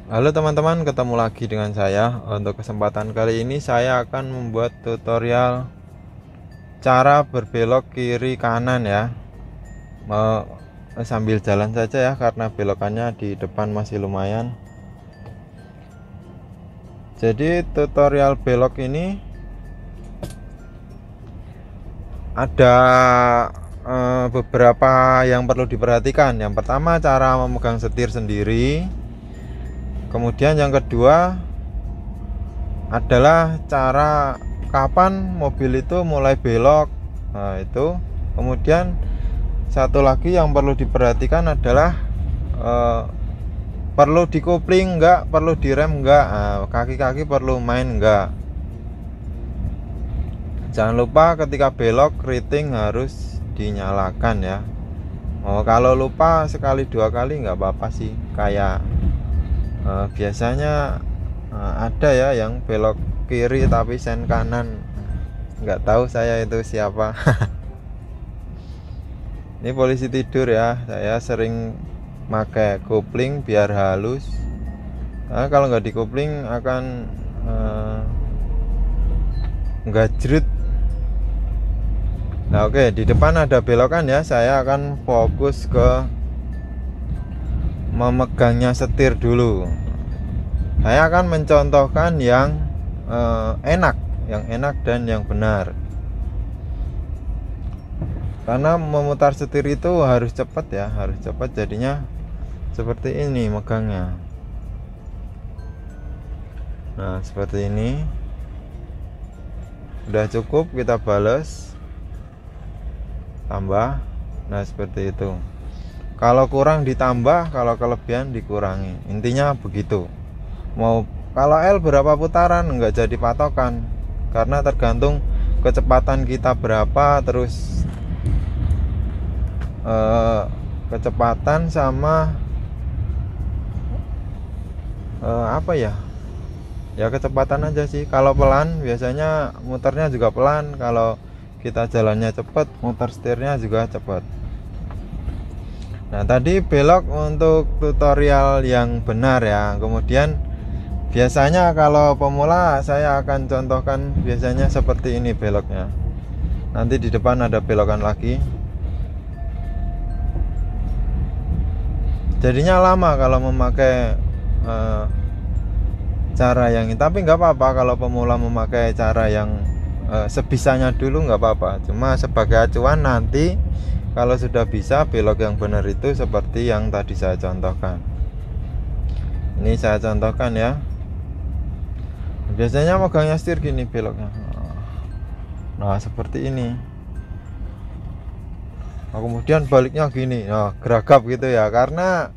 Halo teman-teman, ketemu lagi dengan saya. Untuk kesempatan kali ini saya akan membuat tutorial cara berbelok kiri kanan ya. Sambil jalan saja ya, karena belokannya di depan masih lumayan. Jadi tutorial belok ini ada beberapa yang perlu diperhatikan. Yang pertama, cara memegang setir sendiri. Kemudian yang kedua adalah cara kapan mobil itu mulai belok. Nah, itu. Kemudian satu lagi yang perlu diperhatikan adalah perlu dikopling enggak, perlu direm enggak, kaki-kaki perlu main enggak. Jangan lupa ketika belok riting harus dinyalakan ya. Kalau lupa sekali dua kali nggak apa-apa sih, kayak biasanya ada ya yang belok kiri tapi sen kanan, nggak tahu saya itu siapa. Ini polisi tidur ya, saya sering pakai kopling biar halus. Kalau nggak dikopling akan nggak jeret. Nah oke, di depan ada belokan ya, saya akan fokus ke memegangnya setir dulu. Saya akan mencontohkan yang enak dan yang benar. Karena memutar setir itu harus cepat ya, harus cepat, jadinya seperti ini megangnya. Nah seperti ini. Udah cukup, kita balas, tambah. Nah seperti itu. Kalau kurang ditambah, kalau kelebihan dikurangi. Intinya begitu. Kalau L berapa putaran nggak jadi patokan, karena tergantung kecepatan kita berapa, terus kecepatan sama apa ya kecepatan aja sih. Kalau pelan biasanya muternya juga pelan, kalau kita jalannya cepat muter setirnya juga cepat. Nah tadi belok untuk tutorial yang benar ya. Kemudian biasanya kalau pemula saya akan contohkan biasanya seperti ini beloknya. Nanti di depan ada belokan lagi, jadinya lama kalau memakai cara yang ini. Tapi nggak apa-apa kalau pemula memakai cara yang sebisanya dulu, nggak apa-apa. Cuma sebagai acuan nanti kalau sudah bisa belok yang benar itu seperti yang tadi saya contohkan. Ini saya contohkan ya. Biasanya megangnya setir gini beloknya. Nah seperti ini. Nah, kemudian baliknya gini, geragap gitu ya, karena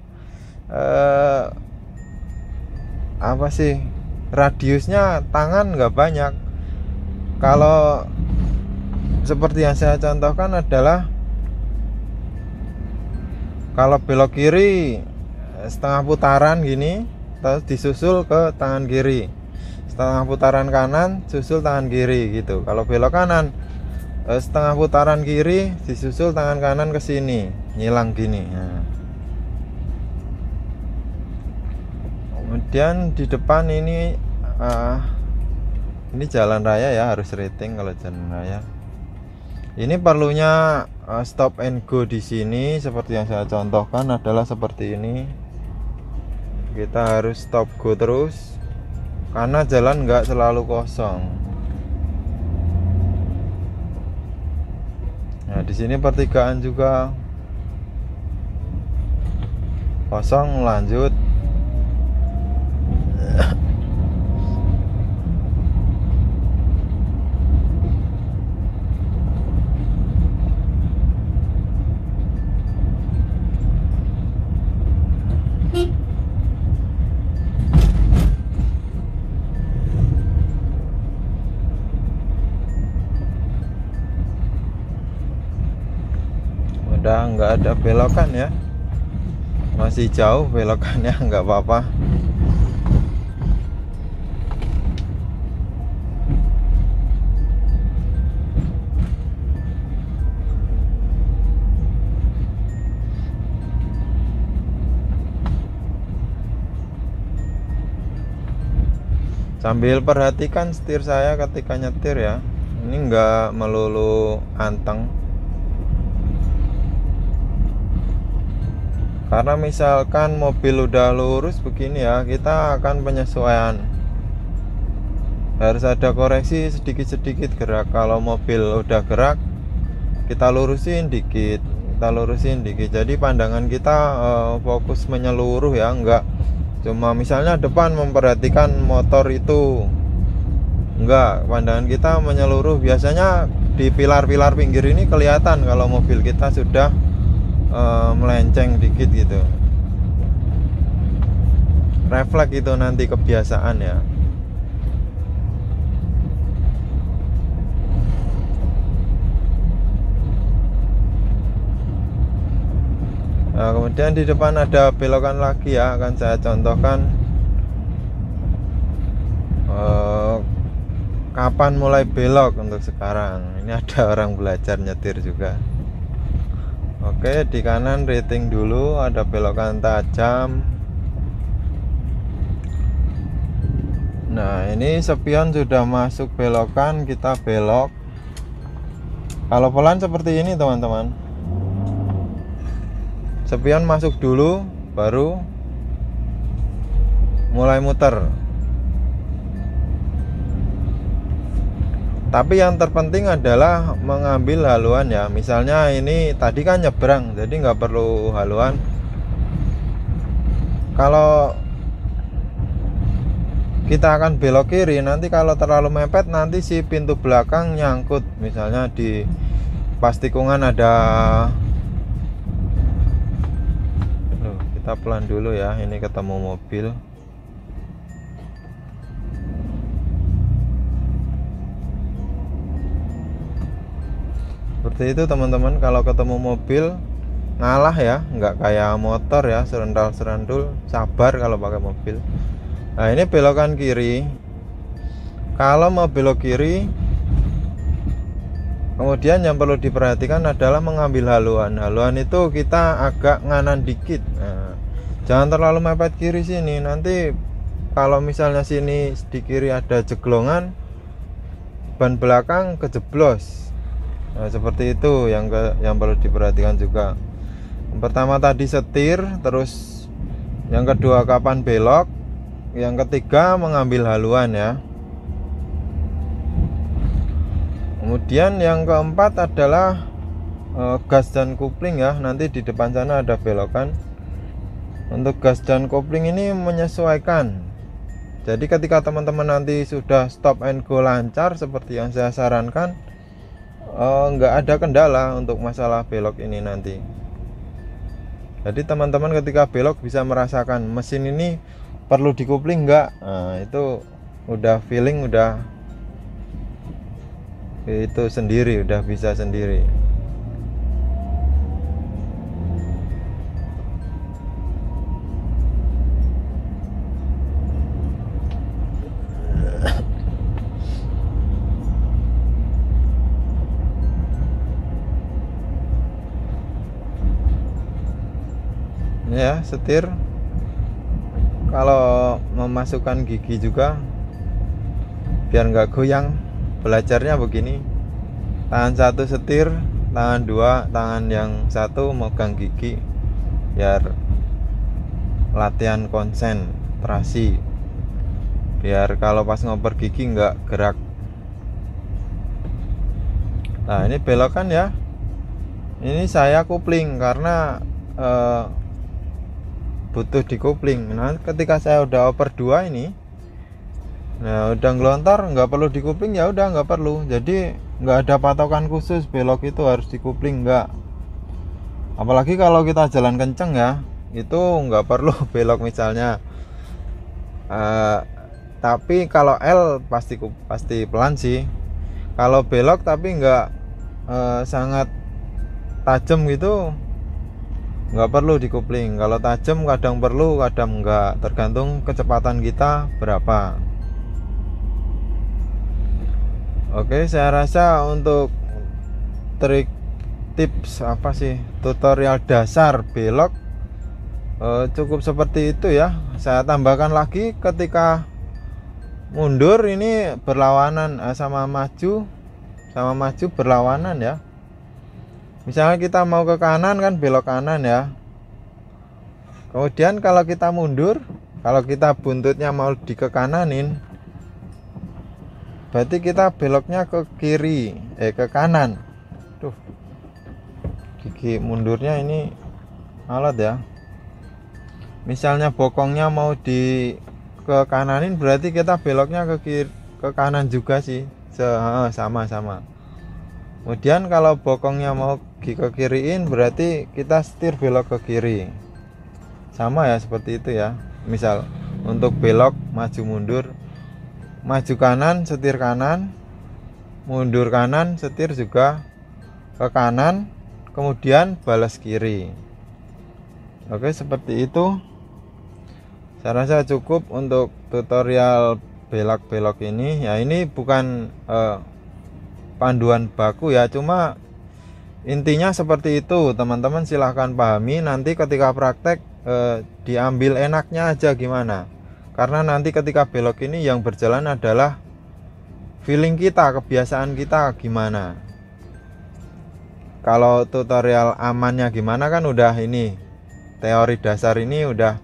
apa sih, radiusnya tangan nggak banyak. Kalau seperti yang saya contohkan adalah kalau belok kiri setengah putaran gini, terus disusul ke tangan kiri, setengah putaran kanan susul tangan kiri gitu. Kalau belok kanan setengah putaran kiri disusul tangan kanan ke sini, nyilang gini. Nah. Kemudian di depan ini jalan raya ya, harus rating kalau jalan raya. Ini perlunya stop and go di sini seperti yang saya contohkan adalah seperti ini. Kita harus stop go terus karena jalan nggak selalu kosong. Nah di sini pertigaan juga kosong, lanjut. Udah nggak ada belokan ya, masih jauh belokannya, nggak apa-apa. Sambil perhatikan setir saya ketika nyetir ya, ini enggak melulu anteng. Karena misalkan mobil udah lurus begini ya, kita akan penyesuaian, harus ada koreksi sedikit-sedikit gerak. Kalau mobil udah gerak, kita lurusin dikit, jadi pandangan kita fokus menyeluruh ya, enggak cuma misalnya depan memperhatikan motor itu, enggak, pandangan kita menyeluruh. Biasanya di pilar-pilar pinggir ini kelihatan kalau mobil kita sudah melenceng dikit gitu, refleks itu nanti kebiasaan ya. Nah, kemudian di depan ada belokan lagi ya, akan saya contohkan kapan mulai belok untuk sekarang. Ini ada orang belajar nyetir juga. Oke, di kanan rating dulu, ada belokan tajam. Nah, ini spion sudah masuk belokan, kita belok. Kalau pelan seperti ini teman-teman, spion masuk dulu baru mulai muter. Tapi yang terpenting adalah mengambil haluan ya. Misalnya ini tadi kan nyebrang, jadi nggak perlu haluan. Kalau kita akan belok kiri, nanti kalau terlalu mepet nanti si pintu belakang nyangkut. Misalnya di pas tikungan ada, kita pelan dulu ya, ini ketemu mobil. Seperti itu teman-teman, kalau ketemu mobil ngalah ya, nggak kayak motor ya, serendal-serendul, sabar kalau pakai mobil. Nah, ini belokan kiri. Kalau mau belok kiri, kemudian yang perlu diperhatikan adalah mengambil haluan. Haluan itu kita agak nganan dikit. Nah, jangan terlalu mepet kiri sini. Nanti kalau misalnya sini di kiri ada jeglongan, ban belakang kejeblos. Nah, seperti itu yang perlu diperhatikan juga. Yang pertama tadi setir, terus yang kedua kapan belok, yang ketiga mengambil haluan ya. Kemudian yang keempat adalah gas dan kopling ya. Nanti di depan sana ada belokan. Untuk gas dan kopling ini menyesuaikan. Jadi ketika teman-teman nanti sudah stop and go lancar seperti yang saya sarankan, nggak ada kendala untuk masalah belok ini nanti. Jadi teman-teman ketika belok bisa merasakan mesin ini perlu dikopling nggak. Nah, itu udah feeling, udah itu sendiri, udah bisa sendiri. Ya, setir kalau memasukkan gigi juga biar nggak goyang, belajarnya begini, tangan satu setir, tangan dua, tangan yang satu megang gigi, biar latihan konsentrasi, biar kalau pas ngoper gigi nggak gerak. Nah, ini belokan ya, ini saya kopling karena butuh dikopling. Nah, ketika saya udah oper 2 ini, nah udah ngelontar, nggak perlu dikopling ya, udah nggak perlu. Jadi nggak ada patokan khusus belok itu harus dikopling, nggak. Apalagi kalau kita jalan kenceng ya, itu nggak perlu belok misalnya. Tapi kalau L pasti pelan sih. Kalau belok tapi nggak sangat tajam gitu, nggak perlu dikopling. Kalau tajam kadang perlu, kadang enggak, tergantung kecepatan kita berapa. Oke, saya rasa untuk trik tips tutorial dasar belok cukup seperti itu ya. Saya tambahkan lagi ketika mundur ini berlawanan sama maju berlawanan ya. Misalnya kita mau ke kanan kan belok kanan ya. Kemudian kalau kita mundur, kalau kita buntutnya mau di ke kananin, berarti kita beloknya ke kiri, ke kanan. Tuh, gigi mundurnya ini alat ya. Misalnya bokongnya mau di ke kananin, berarti kita beloknya ke kiri, ke kanan juga sih. Sama-sama. Kemudian kalau bokongnya mau ke kiriin, berarti kita setir belok ke kiri. Sama ya, seperti itu ya. Misal untuk belok maju mundur, maju kanan setir kanan, mundur kanan setir juga ke kanan, kemudian balas kiri. Oke, seperti itu. Saya rasa cukup untuk tutorial belok-belok ini ya. Ini bukan panduan baku ya, cuma intinya seperti itu. Teman-teman silahkan pahami, nanti ketika praktek diambil enaknya aja gimana. Karena nanti ketika belok ini yang berjalan adalah feeling kita, kebiasaan kita gimana. Kalau tutorial amannya gimana kan udah ini, teori dasar ini udah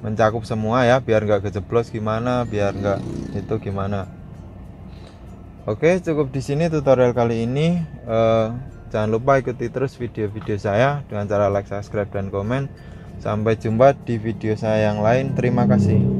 mencakup semua ya, biar nggak kejeblos gimana, biar nggak itu gimana. Oke, cukup di sini tutorial kali ini. Jangan lupa ikuti terus video-video saya dengan cara like, subscribe, dan komen. Sampai jumpa di video saya yang lain. Terima kasih.